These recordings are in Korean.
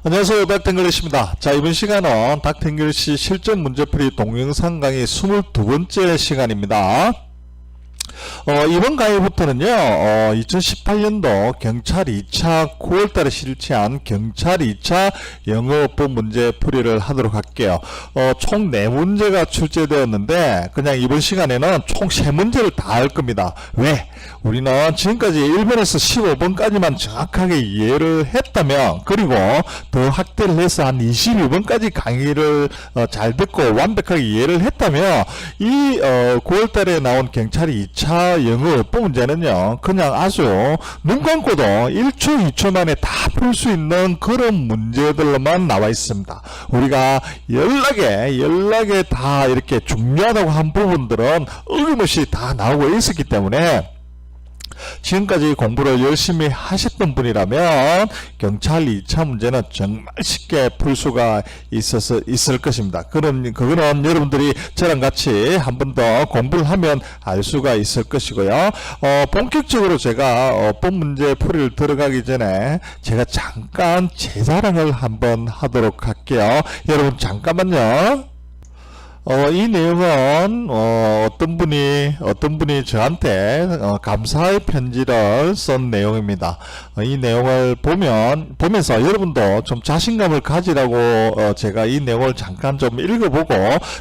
안녕하세요. 닥터잉글리시입니다. 자, 이번 시간은 닥터잉글리시 실전 문제풀이 동영상 강의 22번째 시간입니다. 이번 강의부터는요, 2018년도 경찰 2차 9월달에 실시한 경찰 2차 영어법 문제 풀이를 하도록 할게요. 총 4문제가 출제되었는데, 그냥 이번 시간에는 총 3문제를 다 할 겁니다. 왜? 우리는 지금까지 1번에서 15번까지만 정확하게 이해를 했다면, 그리고 더 확대를 해서 한 22번까지 강의를 잘 듣고 완벽하게 이해를 했다면, 이 9월달에 나온 경찰 2차 영어법 문제는요, 그냥 아주 눈 감고도 1초 2초 만에 다 풀 수 있는 그런 문제들로만 나와 있습니다. 우리가 연락에 다 이렇게 중요하다고 한 부분들은 어김없이 다 나오고 있었기 때문에 지금까지 공부를 열심히 하셨던 분이라면 경찰 2차 문제는 정말 쉽게 풀 수가 있을 것입니다. 그거는 여러분들이 저랑 같이 한 번 더 공부를 하면 알 수가 있을 것이고요. 본격적으로 제가 법 문제 풀이를 들어가기 전에 제가 잠깐 제 자랑을 한번 하도록 할게요. 여러분 잠깐만요. 이 내용은 어떤 분이 저한테 감사의 편지를 쓴 내용입니다. 이 내용을 보면서 여러분도 좀 자신감을 가지라고 제가 이 내용을 잠깐 좀 읽어보고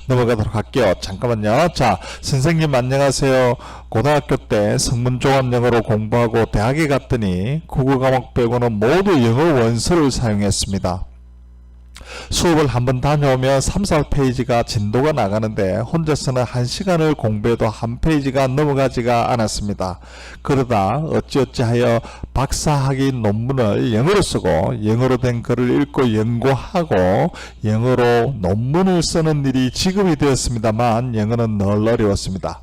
넘어가도록 할게요. 잠깐만요. 자, 선생님 안녕하세요. 고등학교 때 성문종합영어로 공부하고 대학에 갔더니 국어 과목 빼고는 모두 영어 원서를 사용했습니다. 수업을 한번 다녀오면 3, 4페이지가 진도가 나가는데 혼자서는 1시간을 공부해도 한 페이지가 넘어가지가 않았습니다. 그러다 어찌어찌하여 박사학위 논문을 영어로 쓰고 영어로 된 글을 읽고 연구하고 영어로 논문을 쓰는 일이 직업이 되었습니다만 영어는 늘 어려웠습니다.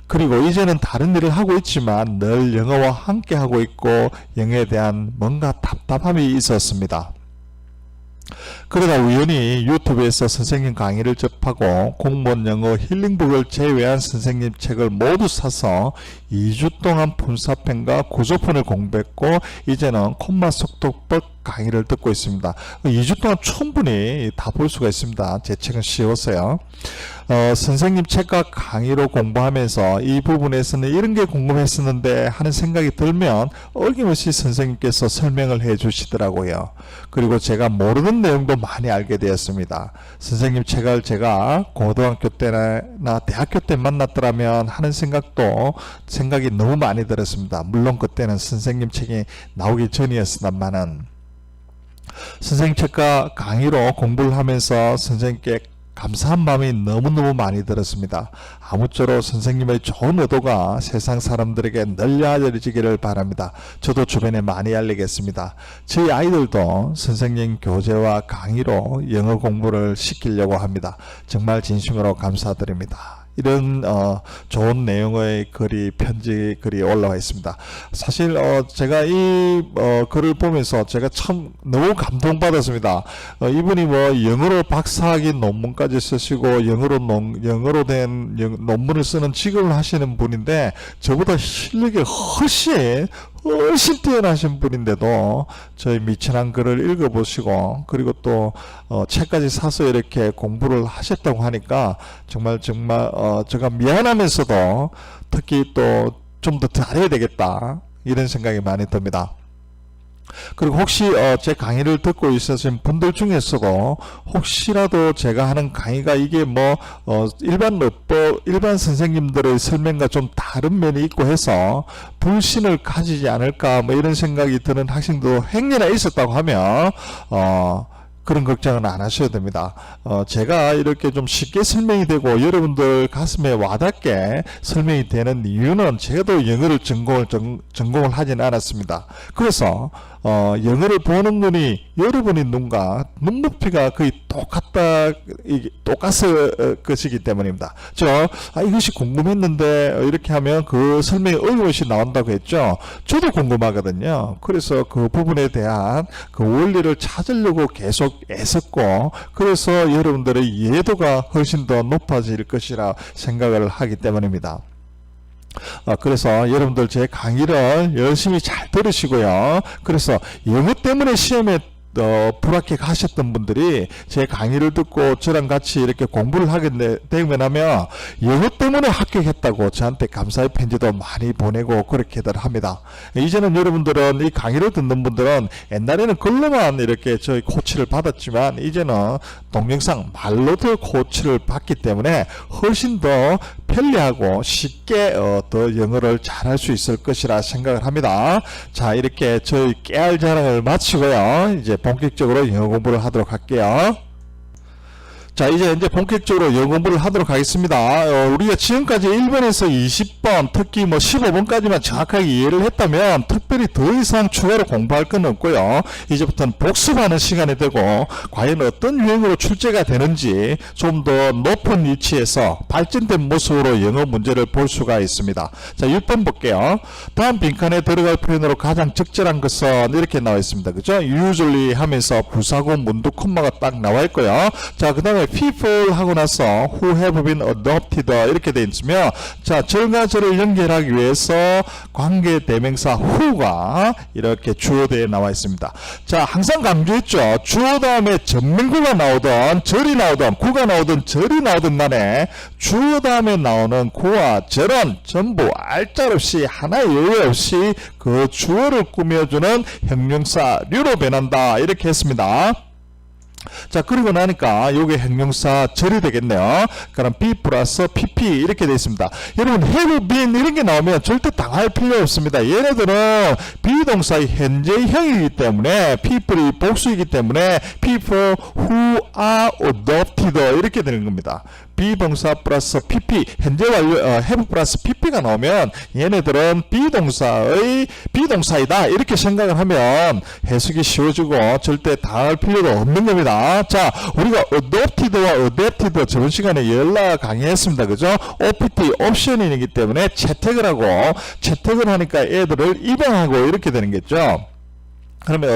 그리고 이제는 다른 일을 하고 있지만 늘 영어와 함께 하고 있고 영어에 대한 뭔가 답답함이 있었습니다. 그러다 우연히 유튜브에서 선생님 강의를 접하고 공무원 영어 힐링북을 제외한 선생님 책을 모두 사서 2주 동안 분사편과 구조편을 공부했고 이제는 콤마 속도법 강의를 듣고 있습니다. 2주 동안 충분히 다 볼 수가 있습니다. 제 책은 쉬웠어요. 선생님 책과 강의로 공부하면서 이 부분에서는 이런 게 궁금했었는데 하는 생각이 들면 어김없이 선생님께서 설명을 해 주시더라고요. 그리고 제가 모르는 내용도 많이 알게 되었습니다. 선생님 책을 제가 고등학교 때나 대학교 때 만났더라면 하는 생각이 너무 많이 들었습니다. 물론 그때는 선생님 책이 나오기 전이었습니다만은 선생님 책과 강의로 공부를 하면서 선생님께 감사한 마음이 너무너무 많이 들었습니다. 아무쪼록 선생님의 좋은 의도가 세상 사람들에게 널리 알려지기를 바랍니다. 저도 주변에 많이 알리겠습니다. 저희 아이들도 선생님 교재와 강의로 영어 공부를 시키려고 합니다. 정말 진심으로 감사드립니다. 이런 좋은 내용의 편지 글이 올라와 있습니다. 사실 제가 이 글을 보면서 제가 참 너무 감동받았습니다. 이분이 영어로 박사학위 논문까지 쓰시고 영어로 된 논문을 쓰는 직업을 하시는 분인데 저보다 실력이 훨씬 뛰어나신 분인데도 저희 미천한 글을 읽어보시고 그리고 또 책까지 사서 이렇게 공부를 하셨다고 하니까 정말 제가 미안하면서도 특히 또 좀 더 잘해야 되겠다 이런 생각이 많이 듭니다. 그리고 혹시 제 강의를 듣고 있으신 분들 중에서도 혹시라도 제가 하는 강의가 이게 일반 선생님들의 설명과 좀 다른 면이 있고 해서 불신을 가지지 않을까 이런 생각이 드는 학생도 행여나 있었다고 하면 그런 걱정은 안 하셔도 됩니다. 제가 이렇게 좀 쉽게 설명이 되고 여러분들 가슴에 와닿게 설명이 되는 이유는 제가도 영어를 전공을 하지는 않았습니다. 그래서 영어를 보는 눈이 여러분의 눈과 눈높이가 거의 똑같을 것이기 때문입니다. 이것이 궁금했는데 이렇게 하면 그 설명이 어김없이 나온다고 했죠. 저도 궁금하거든요. 그래서 그 부분에 대한 그 원리를 찾으려고 계속 애썼고 그래서 여러분들의 이해도가 훨씬 더 높아질 것이라 생각을 하기 때문입니다. 그래서 여러분들 제 강의를 열심히 잘 들으시고요. 그래서 영어 때문에 시험에 불합격 하셨던 분들이 제 강의를 듣고 저랑 같이 이렇게 공부를 하게 되면 영어 때문에 합격했다고 저한테 감사의 편지도 많이 보내고 그렇게들 합니다. 이제는 여러분들은 이 강의를 듣는 분들은 옛날에는 글로만 이렇게 저희 코치를 받았지만 이제는 동영상 말로도 코치를 받기 때문에 훨씬 더 편리하고 쉽게 더 영어를 잘할 수 있을 것이라 생각을 합니다. 자, 이렇게 저희 깨알 자랑을 마치고요. 이제 본격적으로 영어 공부를 하도록 할게요. 자, 이제 본격적으로 영어 공부를 하도록 하겠습니다. 우리가 지금까지 1번에서 20번, 특히 15번까지만 정확하게 이해를 했다면 특별히 더 이상 추가로 공부할 건 없고요. 이제부터는 복습하는 시간이 되고 과연 어떤 유형으로 출제가 되는지 좀 더 높은 위치에서 발전된 모습으로 영어 문제를 볼 수가 있습니다. 자, 6번 볼게요. 다음 빈칸에 들어갈 표현으로 가장 적절한 것은 이렇게 나와 있습니다. 그죠? usually 하면서 부사구 문두 콤마가 딱 나와 있고요. 자, 그 다음에 people 하고 나서 who have been adopted 이렇게 되어 있으며, 자, 절과 절을 연결하기 위해서 관계 대명사 who가 이렇게 주어대에 나와 있습니다. 자, 항상 강조했죠. 주어 다음에 전명구가 나오든 절이 나오든 구가 나오든 절이 나오든 간에 주어 다음에 나오는 구와 절은 전부 알짤없이 하나의 예외 없이 그 주어를 꾸며주는 형용사류로 변한다 이렇게 했습니다. 자, 그리고 나니까 요게 형용사 절이 되겠네요. 그럼 be 플러스 pp 이렇게 되어 있습니다. 여러분 have been 이런 게 나오면 절대 당할 필요 없습니다. 얘네들은 비동사의 현재형이기 때문에 people이 복수이기 때문에 people who are adopted 이렇게 되는 겁니다. 비동사 플러스 pp 현재 완료 have 플러스 pp가 나오면 얘네들은 비동사이다 이렇게 생각을 하면 해석이 쉬워지고 절대 당할 필요도 없는 겁니다. 자, 우리가 adopted와 adapted 저번 시간에 열라 강의했습니다. 그죠? opt 옵션이기 때문에 채택을 하고 채택을 하니까 애들을 입양하고 이렇게 되는 거죠. 그러면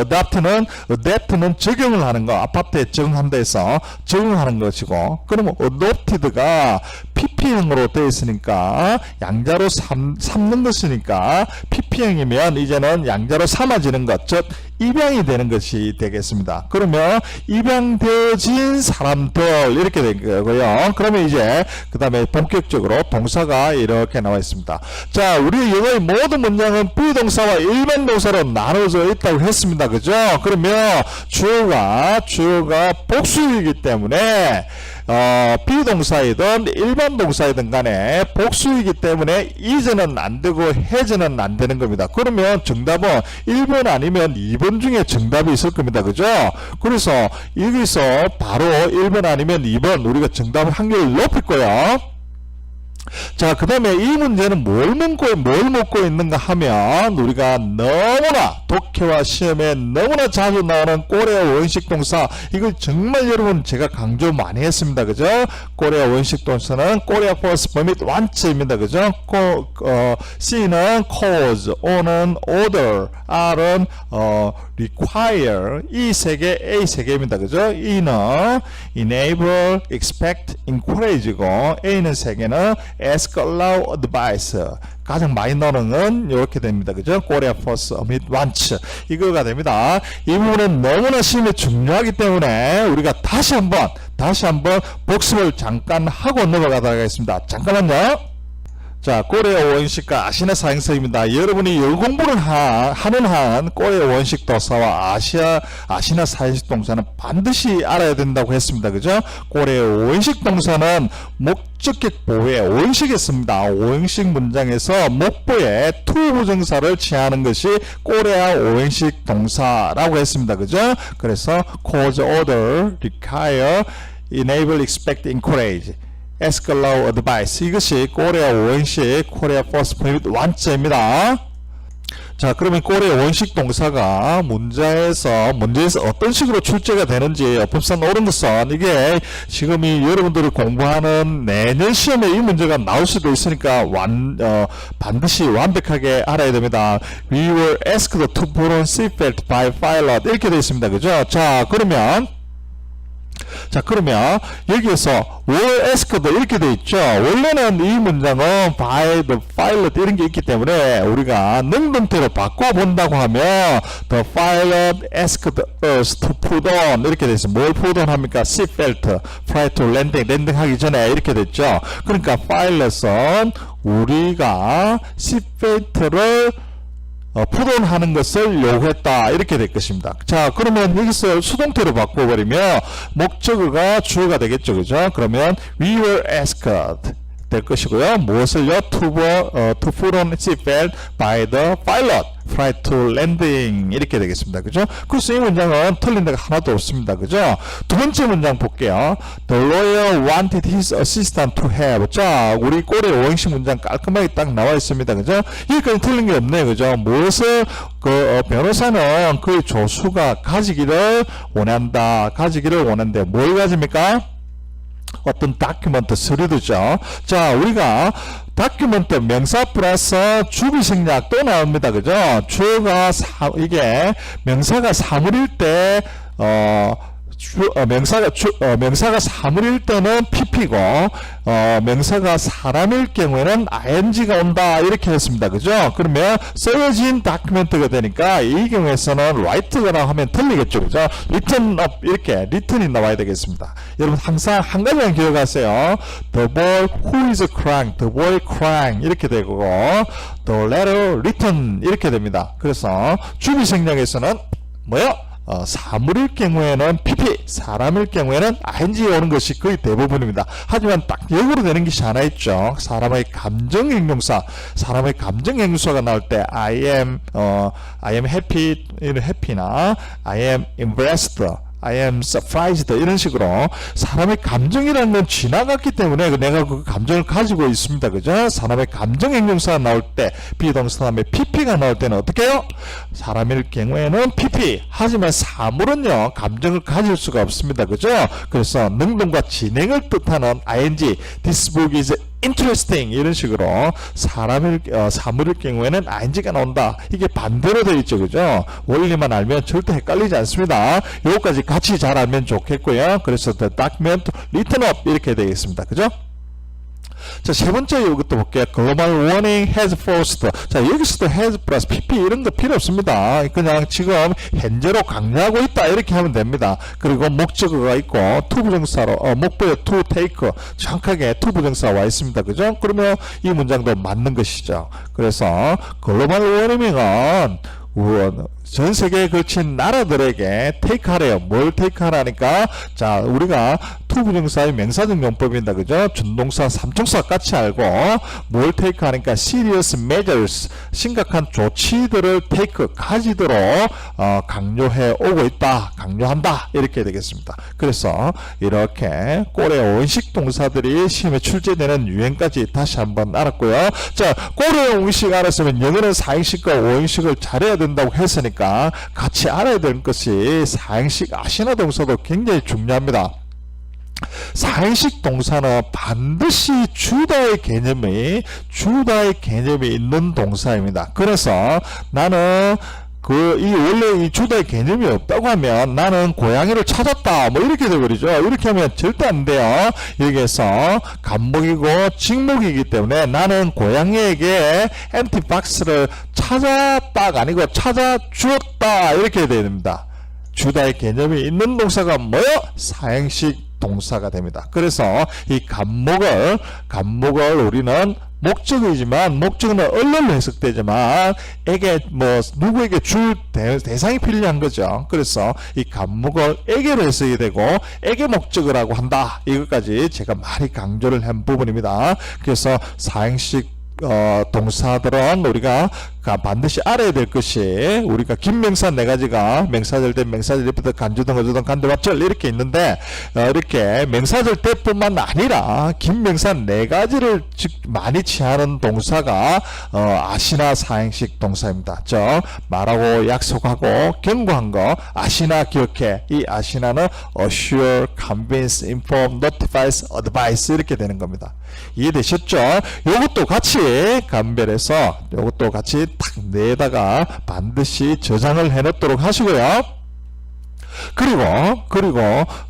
adapt는 적용을 하는 거, 아파트에 적용한다 해서 적용하는 것이고, 그러면 adopted가 pp형으로 되어 있으니까 양자로 삼는 것이니까 pp형이면 이제는 양자로 삼아지는 것, 즉 입양이 되는 것이 되겠습니다. 그러면 입양되어진 사람들 이렇게 된 거고요. 그러면 이제 그 다음에 본격적으로 동사가 이렇게 나와 있습니다. 자, 우리 영어의 모든 문장은 비동사와 일반 동사로 나눠져 있다고 했습니다. 그죠? 그러면 주어가 복수이기 때문에 비동사이든 일반 동사이든 간에 복수이기 때문에 이제는 안 되고 해제는 안 되는 겁니다. 그러면 정답은 1번 아니면 2번 중에 정답이 있을 겁니다. 그죠? 그래서 여기서 바로 1번 아니면 2번 우리가 정답 확률을 높일 거예요. 자, 그 다음에 이 문제는 뭘 묻고 있는가 하면 우리가 너무나 독해와 시험에 너무나 자주 나오는 꼬레아 원식 동사, 이걸 정말 여러분 제가 강조 많이 했습니다. 그죠? 꼬레아 원식 동사는 꼬레아 퍼스 버밋 완츠입니다. 그죠? C는 cause, O는 order, R은 require, 이 세 개, A 세 개입니다. 그죠? E는 enable, expect, encourage고 A는 세 개는 ask, allow, advice. 가장 많이 나오는 건 이렇게 됩니다. 그죠? 꼬리아 퍼스, 어밋, 완츠. 이거가 됩니다. 이 부분은 너무나 시험에 중요하기 때문에 우리가 다시 한번 복습을 잠깐 하고 넘어가도록 하겠습니다. 잠깐만요. 자, 꼬레아 원식과 아시나 사행성입니다. 여러분이 영어 공부를 하는 한 꼬레아 원식 동사와 아시나 사행식 동사는 반드시 알아야 된다고 했습니다. 그죠? 꼬레아 원식 동사는 목적격 보호에 원식에 씁니다. 오형식 문장에서 목보에 to 부정사를 취하는 것이 꼬레아 오형식 동사라고 했습니다. 그죠? 그래서 cause, order, require, enable, expect, encourage, ask, allow, advice, 이것이 꼬레아 오형식 코리아 퍼스트 퍼밋 완자입니다. 자, 그러면 꼬레아 원식 동사가 문제에서 어떤 식으로 출제가 되는지 어법상 옳은 것은 이게 지금이 여러분들이 공부하는 내년 시험에 이 문제가 나올 수도 있으니까 반드시 완벽하게 알아야 됩니다. We were asked to put on seatbelt by pilot 이렇게 되어 있습니다. 그죠? 자, 그러면 자, 그러면 여기에서 were asked 이렇게 돼 있죠. 원래는 이 문장은 by the pilot 이런 게 있기 때문에 우리가 능동태로 바꿔본다고 하면 the pilot asked us to put on 이렇게 돼 있어요. 뭘 put on 합니까? seatbelt prior to landing, 랜딩하기 전에 이렇게 됐죠. 그러니까 pilot은 우리가 seatbelt를 푸돈하는 것을 요구했다 이렇게 될 것입니다. 자, 그러면 여기서 수동태로 바꿔버리면 목적어가 주어가 되겠죠, 그죠? 그러면 we were asked 될 것이고요. 무엇을요? to put on seatbelt by the pilot prior to landing 이렇게 되겠습니다. 그죠? 그래서 이 문장은 틀린 데가 하나도 없습니다. 그죠? 두 번째 문장 볼게요. The lawyer wanted his assistant to have. 자, 우리 꼴에 오행식 문장 깔끔하게 딱 나와 있습니다. 그죠? 여기까지 틀린 게 없네요. 그죠? 무엇을 변호사는 그의 조수가 가지기를 원한다. 가지기를 원한대. 뭘 가집니까? 어떤 다큐멘트 서류도죠. 자, 우리가 다큐멘트 명사 플러스 주비생략 또 나옵니다. 그죠? 이게 명사가 사물일 때 명사가 사물일 때는 pp고 명사가 사람일 경우에는 ing가 온다 이렇게 했습니다. 그죠? 그러면 써진 다큐멘트가 되니까 이 경우에서는 write가 하면 틀리겠죠. 그죠? written up 이렇게 written이 나와야 되겠습니다. 여러분 항상 한 가지만 기억하세요. The boy who is crying, the boy crying 이렇게 되고 the letter written 이렇게 됩니다. 그래서 주비생략에서는 뭐요? 사물일 경우에는 pp, 사람일 경우에는 ing에 오는 것이 거의 대부분입니다. 하지만 딱 역으로 되는 것이 하나 있죠. 사람의 감정형용사, 사람의 감정형용사가 나올 때 I am happy, 이런 happy나 I am impressed, I am surprised 이런 식으로 사람의 감정이라는 건 지나갔기 때문에 내가 그 감정을 가지고 있습니다. 그죠? 사람의 감정 형용사가 나올 때 비동사 다음에 pp가 나올 때는 어떻게 해요? 사람일 경우에는 pp 하지만 사물은요 감정을 가질 수가 없습니다. 그죠? 그래서 능동과 진행을 뜻하는 ing this book is interesting 이런 식으로 사물일 경우에는 ing가 나온다. 이게 반대로 되어 있죠. 그죠? 원리만 알면 절대 헷갈리지 않습니다. 요거까지 같이 잘 알면 좋겠고요. 그래서 the document written up 이렇게 되겠습니다. 그죠? 자, 세 번째 이것도 볼게요. Global warning has forced. 자, 여기서도 has 플러스 pp 이런 거 필요 없습니다. 그냥 지금 현재로 강요하고 있다 이렇게 하면 됩니다. 그리고 목적어가 있고 to 부정사로 목표에 to take 정확하게 to 부정사가 와 있습니다. 그죠? 그러면 이 문장도 맞는 것이죠. 그래서 글로벌 워밍은 전 세계에 걸친 나라들에게 테이크 하래요. 뭘 테이크 하라니까? 자, 우리가 to 부정사의 명사적 용법입니다. 그죠? 준동사, 삼총사 같이 알고 뭘 테이크 하니까 serious measures, 심각한 조치들을 테이크, 가지도록 강요해 오고 있다. 강요한다. 이렇게 되겠습니다. 그래서 이렇게 꼴의 오행식 동사들이 시험에 출제되는 유형까지 다시 한번 알았고요. 자, 꼴의 오행식 알았으면 영어는 사행식과 오행식을 잘해야 된다고 했으니까 같이 알아야 될 것이 사행식 아시나 동사도 굉장히 중요합니다. 사행식 동사는 반드시 주다의 개념이 있는 동사입니다. 여기서 나는 원래 이 주다의 개념이 없다고 하면 나는 고양이를 찾았다 뭐 이렇게 돼버리죠. 이렇게 하면 절대 안 돼요. 여기에서 간목이고 직목이기 때문에 나는 고양이에게 empty box를 찾았다가 아니고 찾아주었다 이렇게 돼야 됩니다. 주다의 개념이 있는 동사가 뭐요? 사행식 동사가 됩니다. 그래서 이 간목을 우리는 목적이지만 목적은 언론로 해석되지만 누구에게 줄 대상이 필요한 거죠. 그래서 이 간목을 에게로 해석이 되고 에게 목적어라고 한다. 이것까지 제가 많이 강조를 한 부분입니다. 그래서 사행식 동사들은 우리가 반드시 알아야 될 것이 우리가 긴명사 4가지가 명사절 대 명사절 대부터 간주동 어주동 간대맞절 이렇게 있는데 이렇게 명사절 대뿐만 아니라 긴명사 4가지를 많이 취하는 동사가 아시나 사행식 동사입니다. 즉 말하고 약속하고 경고한 거 아시나 기억해. 이 아시나는 assure, convince, inform, notifies, advise 이렇게 되는 겁니다. 이해되셨죠? 이것도 같이 감별해서 이것도 같이 딱 내다가 반드시 저장을 해놓도록 하시고요. 그리고 그리고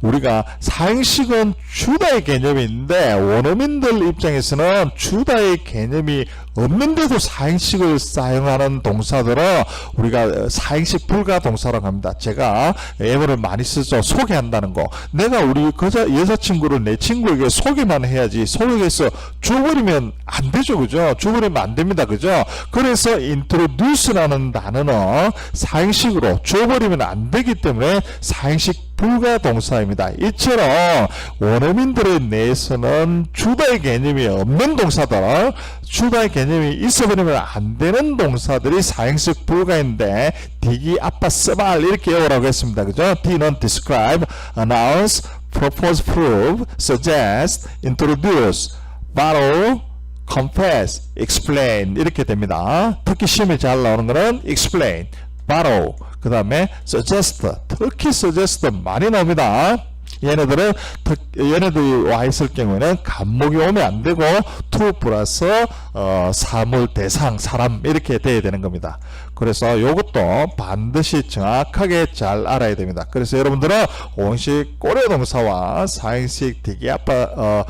우리가 사행식은 주다의 개념이 있는데 원어민들 입장에서는 주다의 개념이 없는데도 사행식을 사용하는 동사들은 우리가 사행식 불가 동사라고 합니다. 제가 예문을 많이 쓰죠. 소개한다는 거. 내가 우리 여자친구를 내 친구에게 소개만 해야지 소개해서 줘버리면 안 되죠. 그죠? 줘버리면 안 됩니다. 그죠? 그래서 introduce라는 단어는 사행식으로 줘버리면 안 되기 때문에 사행식 불가 동사입니다. 이처럼 원어민들의 뇌에서는 주다의 개념이 없는 동사들, 주다의 개념이 있어버리면 안 되는 동사들이 사행식 불가인데 디기, 아빠, 쓰발 이렇게 외우라고 했습니다. 그죠? D는 describe, announce, propose, prove, suggest, introduce, borrow, confess, explain 이렇게 됩니다. 특히 시험에 잘 나오는 거는 explain, borrow, 그 다음에 suggest, 특히 suggest 많이 나옵니다. 얘네들이 와 있을 경우에는 간목이 오면 안 되고 to 플러스 사물, 대상, 사람 이렇게 돼야 되는 겁니다. 그래서 요것도 반드시 정확하게 잘 알아야 됩니다. 그래서 여러분들은 오행식 고려동사와 사행식 대기아빠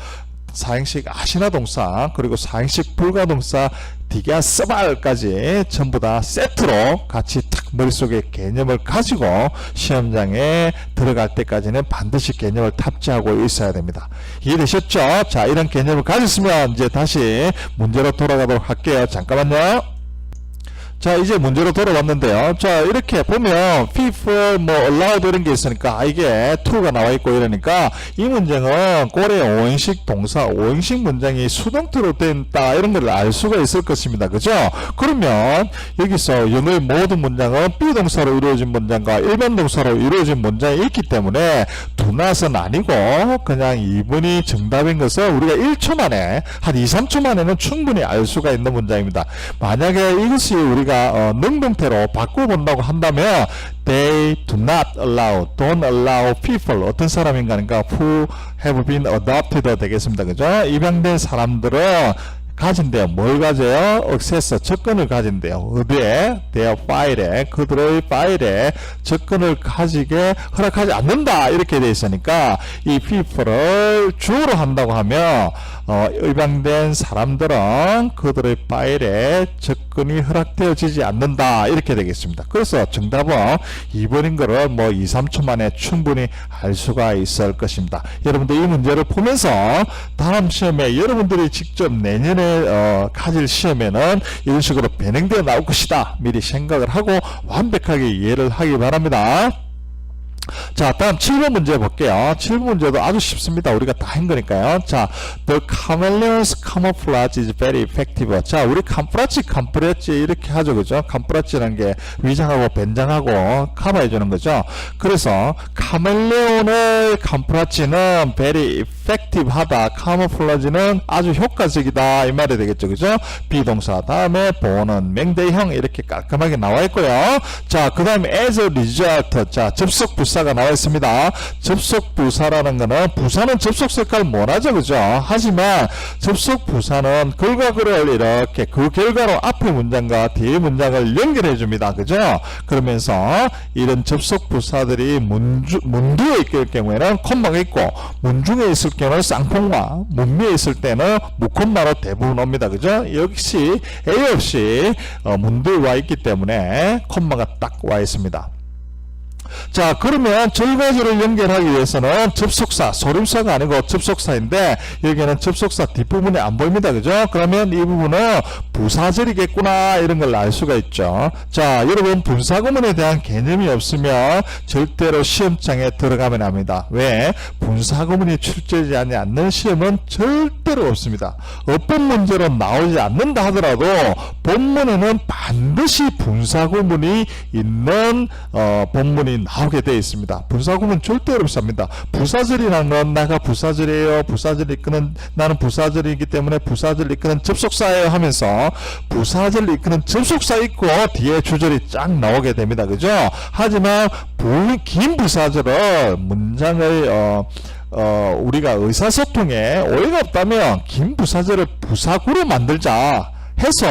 사행식 아시나 동사 그리고 사행식 불가동사 디가 쓰발까지 전부 다 세트로 같이 탁 머릿속에 개념을 가지고 시험장에 들어갈 때까지는 반드시 개념을 탑재하고 있어야 됩니다. 이해되셨죠? 자, 이런 개념을 가졌으면 이제 다시 문제로 돌아가도록 할게요. 잠깐만요. 자, 이제 문제로 돌아왔는데요. 자, 이렇게 보면 people, allowed 이런 게 있으니까 이게 to가 나와 있고 이러니까 이 문장은 고래 오행식 동사, 오행식 문장이 수동태로 된다 이런 걸 알 수가 있을 것입니다. 그죠? 그러면 여기서 영어의 모든 문장은 비동사로 이루어진 문장과 일반 동사로 이루어진 문장이 있기 때문에 do not은 아니고 그냥 2번이 정답인 것을 우리가 1초 만에 한 2, 3초 만에는 충분히 알 수가 있는 문장입니다. 만약에 이것이 우리가 능동태로 바꿔본다고 한다면 they do not allow, don't allow people 어떤 사람인가 하니까 who have been adopted 되겠습니다. 그죠? 입양된 사람들은 가진대요. 뭘 가져요? 액세스, 접근을 가진대요. 어디에? their file에, 그들의 파일에 접근을 가지게 허락하지 않는다 이렇게 되어 있으니까 이 people을 주어로 한다고 하면 입양된 사람들은 그들의 파일에 접근이 허락되어지지 않는다 이렇게 되겠습니다. 그래서 정답은 2번인 거를 2, 3초 만에 충분히 알 수가 있을 것입니다. 여러분들 이 문제를 보면서 다음 시험에 여러분들이 직접 내년에 가질 시험에는 이런 식으로 변형되어 나올 것이다 미리 생각을 하고 완벽하게 이해를 하기 바랍니다. 자, 다음 7번 문제 볼게요. 7번 문제도 아주 쉽습니다. 우리가 다 한 거니까요. 자, the chameleon's camouflage is very effective. 자, 우리 camuflage 이렇게 하죠. 그죠? camouflage라는 게 위장하고 변장하고 커버해주는 거죠. 그래서 카멜레온의 camouflage는 very effective 하다. camouflage는 아주 효과적이다. 이 말이 되겠죠. 그죠? 비동사 다음에 보는 맹대형 이렇게 깔끔하게 나와 있고요. 자, 그 다음에 as a result. 자, 접속 부사가 나와 있습니다. 접속 부사라는 거는 부사는 접속 역할을 못하죠. 그죠? 하지만 접속 부사는 결과글을 이렇게 그 결과로 앞의 문장과 뒤의 문장을 연결해 줍니다. 그죠? 그러면서 이런 접속 부사들이 문두에 있을 경우에는 콤마가 있고 문중에 있을 경우는 쌍콩마, 문미에 있을 때는 무콤마로 대부분 옵니다. 그죠? 역시 A 없이 문두에 와 있기 때문에 콤마가 딱 와 있습니다. 자, 그러면 절과절을 연결하기 위해서는 접속사, 소림사가 아니고 접속사인데 여기에는 접속사 뒷부분이 안 보입니다. 그죠? 그러면 이 부분은 부사절이겠구나 이런 걸 알 수가 있죠. 자, 여러분 분사구문에 대한 개념이 없으면 절대로 시험장에 들어가면 합니다. 왜? 분사구문이 출제되지 않는 시험은 절대로 없습니다. 어떤 문제로 나오지 않는다 하더라도 본문에는 반드시 분사구문이 있는 본문이 나오게 되어 있습니다. 분사구문 절대 어렵습니다. 부사절이라는 건 내가 부사절이에요. 부사절 이끄는 나는 부사절이기 때문에 부사절 이끄는 접속사예요 하면서 부사절 이끄는 접속사 있고 뒤에 주절이 쫙 나오게 됩니다. 그죠? 하지만 긴 부사절을 문장의 우리가 의사소통에 오해가 없다면 긴 부사절을 부사구로 만들자 해서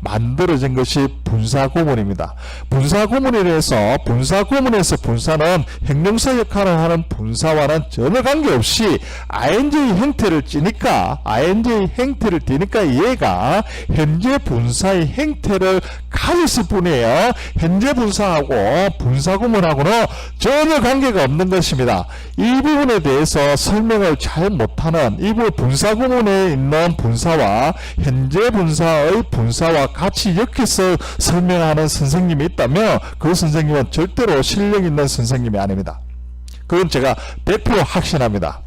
만들어진 것이 분사구문입니다. 분사구문이라서 분사구문에서 분사는 형용사 역할을 하는 분사와는 전혀 관계없이 ing 형태를 띠니까 얘가 현재 분사의 형태를 가졌을 뿐이에요. 현재 분사하고 분사구문하고는 전혀 관계가 없는 것입니다. 이 부분에 대해서 설명을 잘 못하는 이 부분 분사구문에 있는 분사와 현재 분사의 분사와 같이 엮여서 설명하는 선생님이 있다면 그 선생님은 절대로 실력 있는 선생님이 아닙니다. 그건 제가 100% 확신합니다.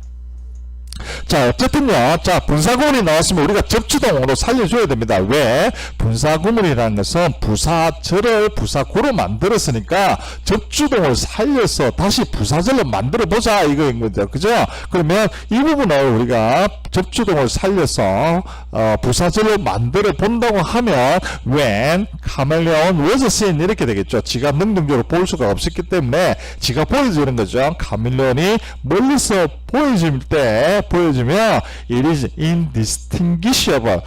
자, 어쨌든요. 자, 분사구문이 나왔으면 우리가 접주동으로 살려줘야 됩니다. 왜? 분사구문이라는 것은 부사절을 부사구로 만들었으니까 접주동을 살려서 다시 부사절로 만들어 보자 이거인 거죠. 그죠? 그러면 이 부분을 우리가 접주동을 살려서 부사절로 만들어 본다고 하면 when chameleon was seen 이렇게 되겠죠. 지가 능동적으로 볼 수가 없었기 때문에 지가 보여주는 거죠. 카멜레온이 멀리서 보여주면 it is indistinguishable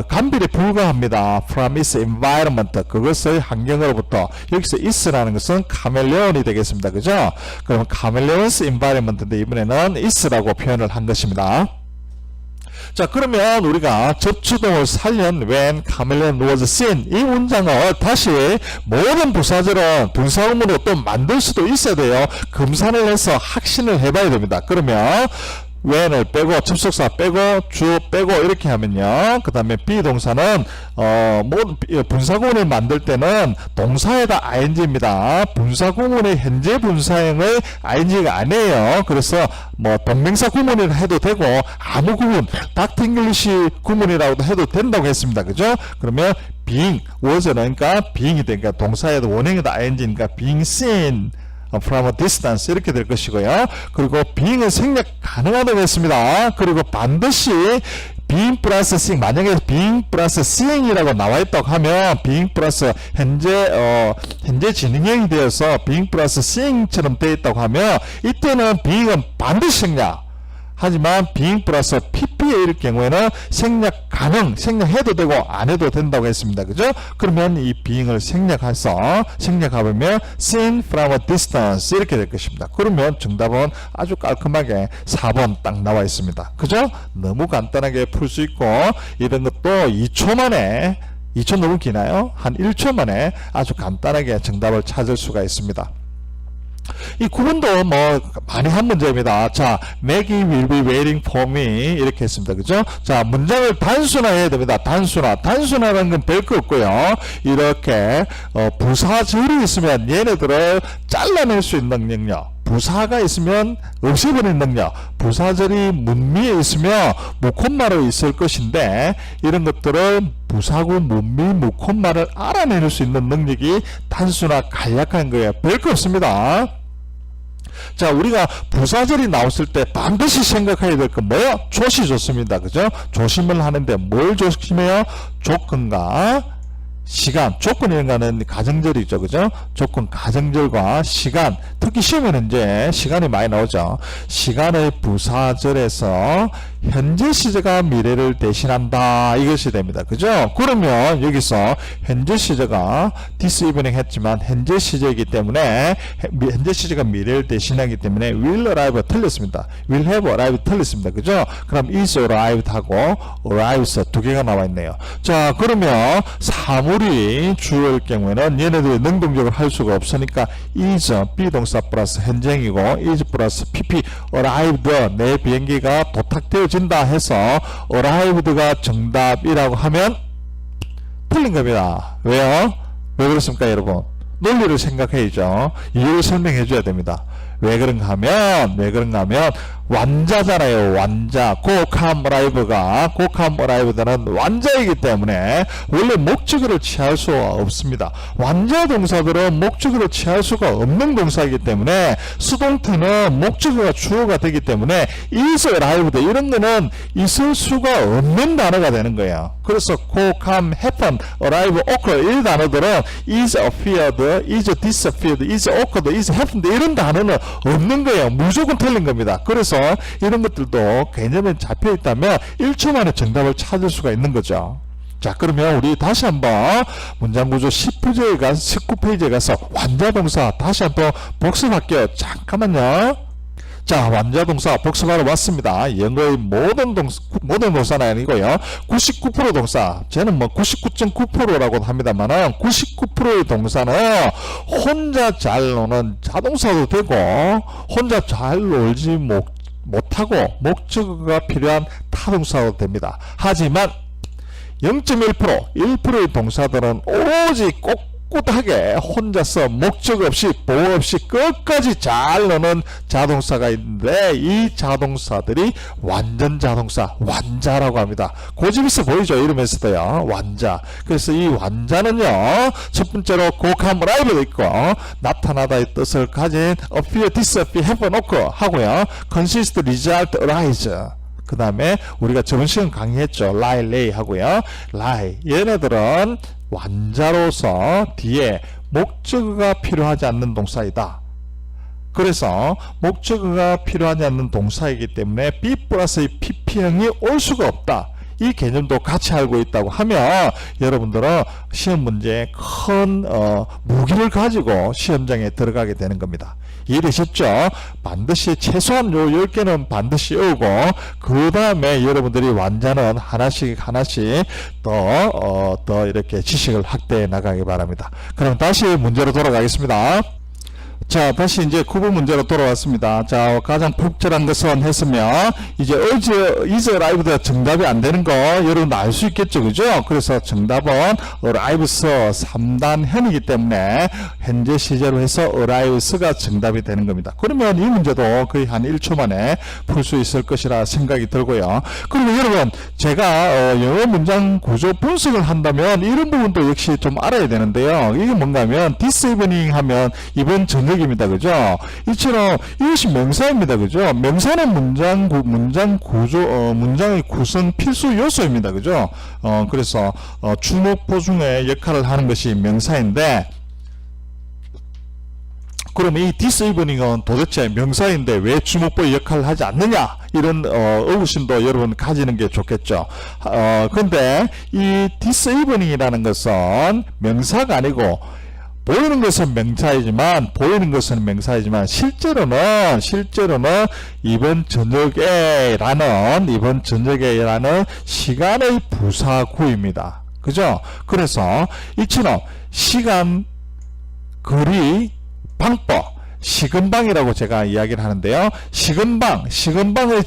감별이 불가합니다. from its environment 그것의 환경으로부터 여기서 is라는 것은 카멜레온이 되겠습니다. 그죠? 그럼 카멜레온's environment인데 이번에는 is라고 표현을 한 것입니다. 자, 그러면 우리가 접주동을 살린 when chameleon was seen 이 문장을 다시 모든 부사절은 분사구문으로 또 만들 수도 있어야 돼요. 검산을 해서 확신을 해봐야 됩니다. 그러면 when을 빼고 접속사 빼고 주 빼고 이렇게 하면요. 그 다음에 비동사는 분사구문을 만들 때는 동사에다 ing입니다. 분사구문의 현재 분사형의 ing가 아니에요. 그래서 동명사 구문이라 해도 되고 아무 구문 닥터잉글리시 구문이라고도 해도 된다고 했습니다. 그죠? 그러면 being was는 그러니까 being이 되니까 동사에도 원형에다 ing니까 being seen from a distance 이렇게 될 것이고요. 그리고 being은 생략 가능하다고 했습니다. 그리고 반드시 being 플러스 seeing 만약에 being 플러스 seeing이라고 나와 있다고 하면 being 플러스 현재 진행형이 되어서 being 플러스 seeing처럼 되어 있다고 하면 이때는 being은 반드시 생략. 하지만 being 플러스 pp일 경우에는 생략해도 되고 안 해도 된다고 했습니다. 그죠? 그러면 이 being을 생략하면 seen from a distance 이렇게 될 것입니다. 그러면 정답은 아주 깔끔하게 4번 딱 나와 있습니다. 그죠? 너무 간단하게 풀 수 있고 이런 것도 2초 만에 2초 너무 기나요? 한 1초 만에 아주 간단하게 정답을 찾을 수가 있습니다. 이 구문도 많이 한 문제입니다. 자, Maggie will be waiting for me 이렇게 했습니다. 그죠? 자, 문장을 단순화해야 됩니다. 단순화라는 건 별거 없고요. 이렇게 부사절이 있으면 얘네들을 잘라낼 수 있는 능력, 부사가 있으면 없애버리는 능력, 부사절이 문미에 있으면 무콤마로 있을 것인데 이런 것들을 부사구, 문미, 무콤마를 알아낼 수 있는 능력이 단순화 간략한 거예요. 별거 없습니다. 자, 우리가 부사절이 나왔을 때 반드시 생각해야 될 건 뭐예요? 조시 좋습니다. 그죠? 조심을 하는데 뭘 조심해요? 조건과 시간, 조건이라는 거는 가정절이죠. 그죠? 조건, 가정절과 시간, 특히 시험에는 이제 시간이 많이 나오죠. 시간의 부사절에서 현재 시제가 미래를 대신한다. 이것이 됩니다. 그죠? 그러면 여기서 현재 시제가 this evening 했지만 현재 시제이기 때문에 현재 시제가 미래를 대신하기 때문에 will arrive 틀렸습니다. will have arrive 틀렸습니다. 그죠? 그럼 is arrived 하고 arrives 두 개가 나와 있네요. 자, 그러면 사물이 주어일 경우에는 얘네들이 능동적으로 할 수가 없으니까 is 비동사 플러스 현재이고 is 플러스 pp arrived 내 비행기가 도착되어 진다 해서 arrived가 정답이라고 하면 틀린 겁니다. 왜요? 왜 그렇습니까, 여러분? 논리를 생각해야죠. 이유를 설명해 줘야 됩니다. 왜 그런가 하면 완자잖아요. 완자. 고캄 어라이브는 완자이기 때문에 원래 목적어를 취할 수가 없습니다. 완자 동사들은 목적어를 취할 수가 없는 동사이기 때문에 수동태는 목적어가 주어가 되기 때문에 is arrived 이런 거는 있을 수가 없는 단어가 되는 거예요. 그래서 고캄, happen, arrive, occur 이 단어들은 is appeared, is disappeared, is occurred, is happened 이런 단어는 없는 거예요. 무조건 틀린 겁니다. 그래서 이런 것들도 개념에 잡혀 있다면 1초 만에 정답을 찾을 수가 있는 거죠. 자, 그러면 우리 다시 한번 문장구조 19페이지에 가서 완자동사 다시 한번 복습할게요. 잠깐만요. 자, 완자동사 복습하러 왔습니다. 영어의 모든 동사는 아니고요. 99% 동사. 쟤는 뭐 99.9%라고도 합니다만은 99%의 동사는 혼자 잘 노는 자동사도 되고 혼자 잘 놀지 못하고 목적어가 필요한 타동사도 됩니다. 하지만 0.1%, 1%의 동사들은 오로지 꼿꼿하게 혼자서 목적 없이 보호 없이 끝까지 잘 넣는 자동사가 있는데 이 자동사들이 완전 자동사, 완자라고 합니다. 고집있어 보이죠? 이름에서도요. 완자. 그래서 이 완자는요. 첫 번째로 고감 arrive도 있고 나타나다의 뜻을 가진 appear, disappear, happen, occur 하고요. consist, result, arise. 그 다음에 우리가 저번 시간 강의했죠. lie, lay 하고요. lie. 얘네들은 완자로서 뒤에 목적어가 필요하지 않는 동사이다. 그래서 목적어가 필요하지 않는 동사이기 때문에 be 플러스의 pp형이 올 수가 없다. 이 개념도 같이 알고 있다고 하면 여러분들은 시험 문제에 큰 무기를 가지고 시험장에 들어가게 되는 겁니다. 이해되셨죠? 반드시 최소한 요 10개는 반드시 외우고 그 다음에 여러분들이 완자는 하나씩 더 이렇게 지식을 확대해 나가기 바랍니다. 그럼 다시 문제로 돌아가겠습니다. 자, 다시 이제 9번 문제로 돌아왔습니다. 자, 가장 폭절한 것은 했으면 이제 is arrived가 정답이 안 되는 거 여러분도 알 수 있겠죠, 그죠? 그래서 정답은 arrives 3단현이기 때문에 현재 시제로 해서 arrives가 정답이 되는 겁니다. 그러면 이 문제도 거의 한 1초 만에 풀 수 있을 것이라 생각이 들고요. 그리고 여러분, 제가 영어 문장 구조 분석을 한다면 이런 부분도 역시 좀 알아야 되는데요. 이게 뭔가 하면 this evening 하면 이번 저녁 입니다. 그죠? 이처럼 이것이 명사입니다. 그죠? 명사는 문장 구조, 문장의 구성 필수 요소입니다. 그죠? 그래서 주목보 중에 역할을 하는 것이 명사인데 그럼 이 this evening은 도대체 명사인데 왜 주목보의 역할을 하지 않느냐? 이런 의구심도 여러분 가지는 게 좋겠죠. 근데 이 this evening이라는 것은 명사가 아니고 보이는 것은 명사이지만 실제로는 이번 저녁에라는 시간의 부사구입니다. 그죠? 그래서 이처럼 시간, 거리, 방법, 시근방이라고 제가 이야기를 하는데요. 시근방의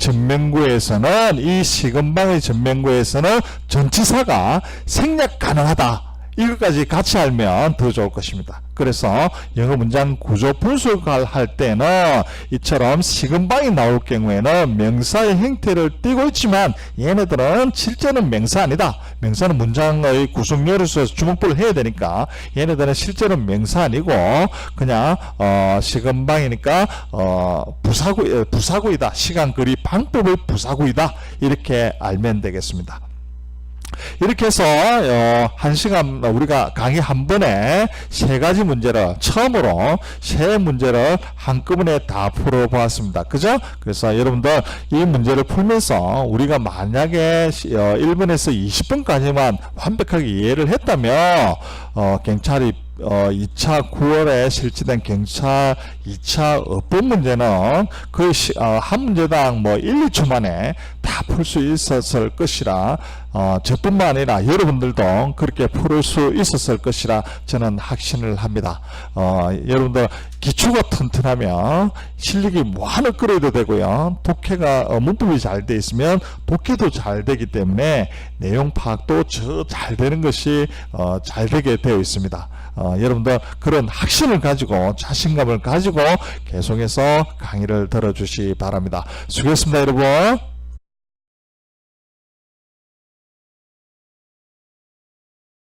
전면구에서는 전치사가 생략 가능하다. 이것까지 같이 알면 더 좋을 것입니다. 그래서 영어 문장 구조 분석을 할 때는 이처럼 시근방이 나올 경우에는 명사의 형태를 띠고 있지만 얘네들은 실제는 명사 아니다. 명사는 문장의 구성 요소에서 주목부를 해야 되니까 얘네들은 실제는 명사 아니고 그냥 시근방이니까 부사구이다. 시간, 거리, 방법의 부사구이다. 이렇게 알면 되겠습니다. 이렇게 해서 한 시간 우리가 강의 한 번에 세 가지 문제를 처음으로 세 문제를 한꺼번에 다 풀어보았습니다. 그죠? 그래서 여러분들 이 문제를 풀면서 우리가 만약에 1번에서 20번까지만 완벽하게 이해를 했다면 경찰이 2차 9월에 실시된 경찰 2차 어법 문제는 거의 한 문제당 1, 2초 만에 다 풀 수 있었을 것이라 저뿐만 아니라 여러분들도 그렇게 풀 수 있었을 것이라 저는 확신을 합니다. 여러분들 기초가 튼튼하면 실력이 무한을 끌어도 되고요. 독해가 문법이 잘 돼 있으면 독해도 잘 되기 때문에 내용 파악도 잘 되는 것이 잘 되게 되어 있습니다. 여러분들 그런 확신을 가지고 자신감을 가지고 계속해서 강의를 들어주시기 바랍니다. 수고했습니다, 여러분.